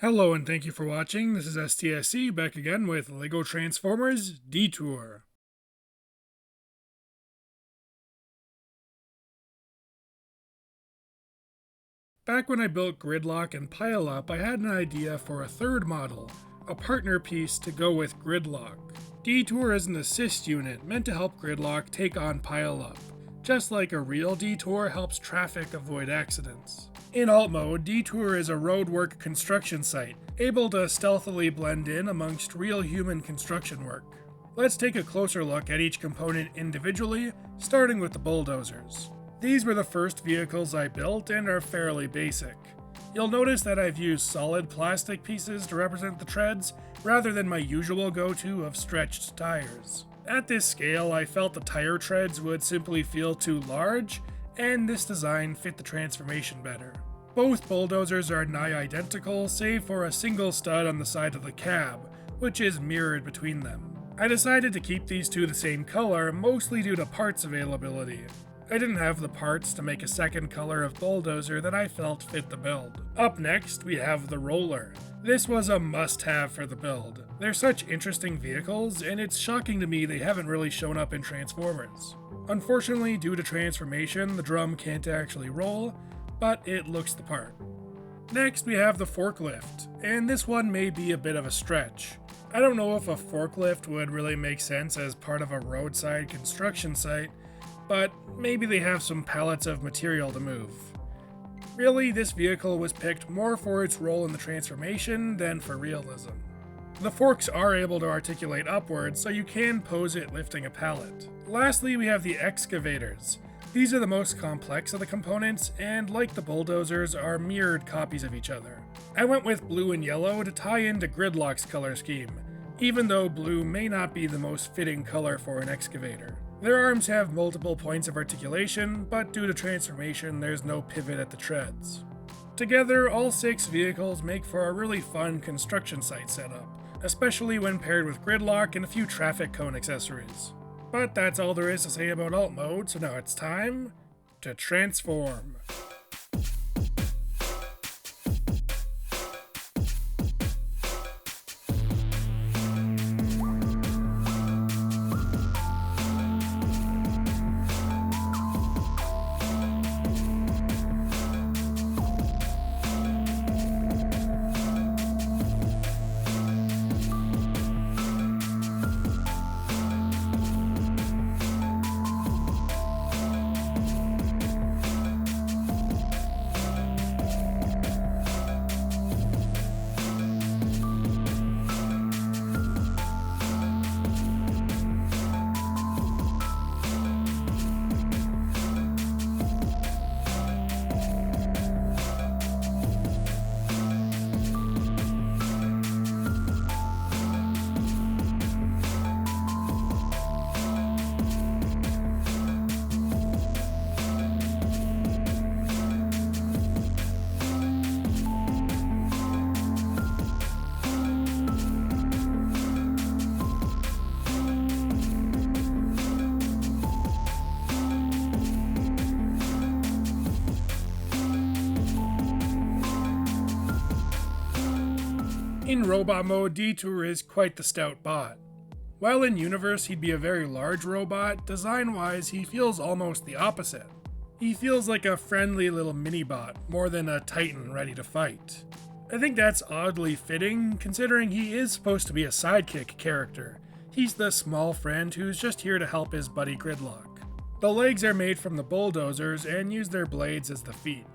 Hello and thank you for watching. This is STSC back again with LEGO Transformers Detour. Back when I built Gridlock and Pile Up, I had an idea for a third model, a partner piece to go with Gridlock. Detour is an assist unit meant to help Gridlock take on Pile Up, just like a real Detour helps traffic avoid accidents. In alt mode, Detour is a roadwork construction site, able to stealthily blend in amongst real human construction work. Let's take a closer look at each component individually, starting with the bulldozers. These were the first vehicles I built and are fairly basic. You'll notice that I've used solid plastic pieces to represent the treads, rather than my usual go-to of stretched tires. At this scale, I felt the tire treads would simply feel too large, and this design fit the transformation better. Both bulldozers are nigh identical, save for a single stud on the side of the cab, which is mirrored between them. I decided to keep these two the same color, mostly due to parts availability. I didn't have the parts to make a second color of bulldozer that I felt fit the build. Up next, we have the roller. This was a must-have for the build. They're such interesting vehicles, and it's shocking to me they haven't really shown up in Transformers. Unfortunately, due to transformation, the drum can't actually roll, but it looks the part. Next, we have the forklift, and this one may be a bit of a stretch. I don't know if a forklift would really make sense as part of a roadside construction site, but maybe they have some pallets of material to move. Really, this vehicle was picked more for its role in the transformation than for realism. The forks are able to articulate upwards, so you can pose it lifting a pallet. Lastly, we have the excavators. These are the most complex of the components, and like the bulldozers, are mirrored copies of each other. I went with blue and yellow to tie into Gridlock's color scheme, even though blue may not be the most fitting color for an excavator. Their arms have multiple points of articulation, but due to transformation, there's no pivot at the treads. Together, all 6 vehicles make for a really fun construction site setup, especially when paired with Gridlock and a few traffic cone accessories. But that's all there is to say about alt mode, so now it's time to transform. In robot mode, Detour is quite the stout bot. While in universe he'd be a very large robot, design-wise he feels almost the opposite. He feels like a friendly little mini-bot, more than a titan ready to fight. I think that's oddly fitting, considering he is supposed to be a sidekick character. He's the small friend who's just here to help his buddy Gridlock. The legs are made from the bulldozers and use their blades as the feet.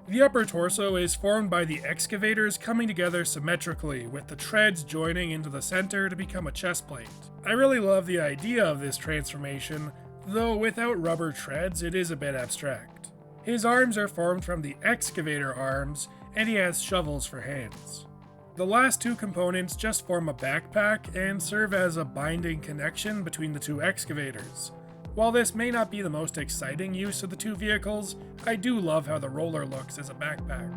The upper torso is formed by the excavators coming together symmetrically, with the treads joining into the center to become a chest plate. I really love the idea of this transformation, though without rubber treads it is a bit abstract. His arms are formed from the excavator arms, and he has shovels for hands. The last 2 components just form a backpack and serve as a binding connection between the 2 excavators. While this may not be the most exciting use of the 2 vehicles, I do love how the roller looks as a backpack.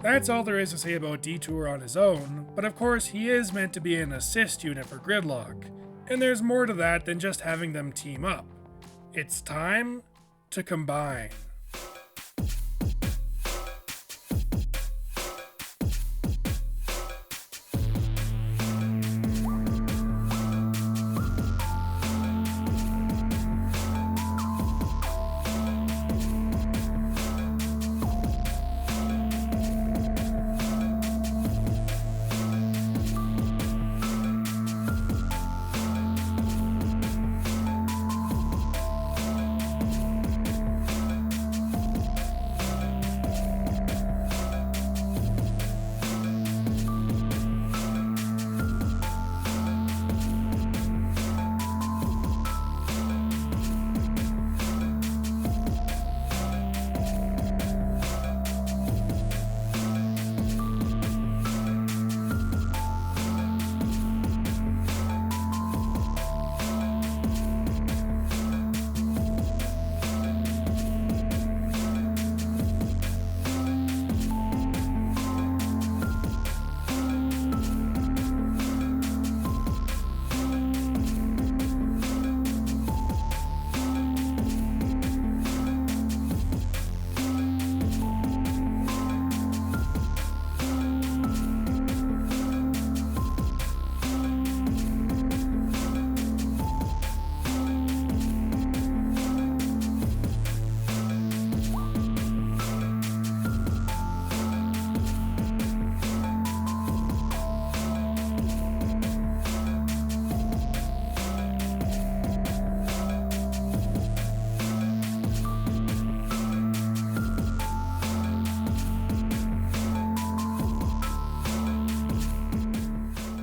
That's all there is to say about Detour on his own, but of course he is meant to be an assist unit for Gridlock, and there's more to that than just having them team up. It's time to combine.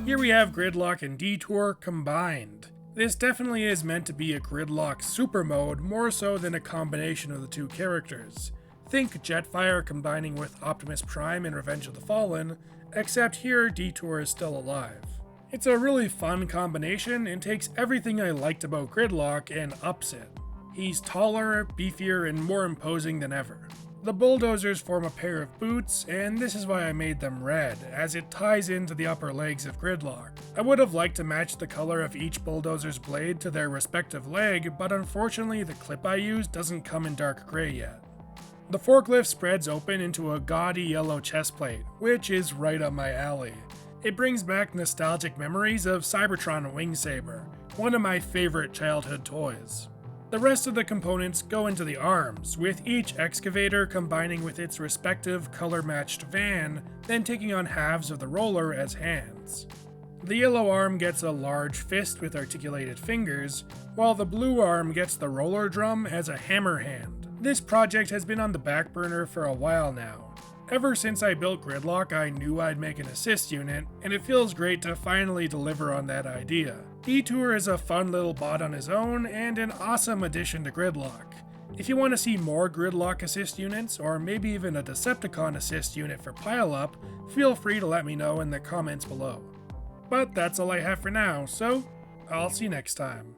Here we have Gridlock and Detour combined. This definitely is meant to be a Gridlock super mode more so than a combination of the two characters. Think Jetfire combining with Optimus Prime in Revenge of the Fallen, except here Detour is still alive. It's a really fun combination and takes everything I liked about Gridlock and ups it. He's taller, beefier, and more imposing than ever. The bulldozers form a pair of boots, and this is why I made them red, as it ties into the upper legs of Gridlock. I would have liked to match the color of each bulldozer's blade to their respective leg, but unfortunately the clip I used doesn't come in dark gray yet. The forklift spreads open into a gaudy yellow chestplate, which is right up my alley. It brings back nostalgic memories of Cybertron Wingsaber, one of my favorite childhood toys. The rest of the components go into the arms, with each excavator combining with its respective color-matched van, then taking on halves of the roller as hands. The yellow arm gets a large fist with articulated fingers, while the blue arm gets the roller drum as a hammer hand. This project has been on the back burner for a while now. Ever since I built Gridlock, I knew I'd make an assist unit, and it feels great to finally deliver on that idea. Detour is a fun little bot on his own, and an awesome addition to Gridlock. If you want to see more Gridlock assist units, or maybe even a Decepticon assist unit for pile-up, feel free to let me know in the comments below. But that's all I have for now, so I'll see you next time.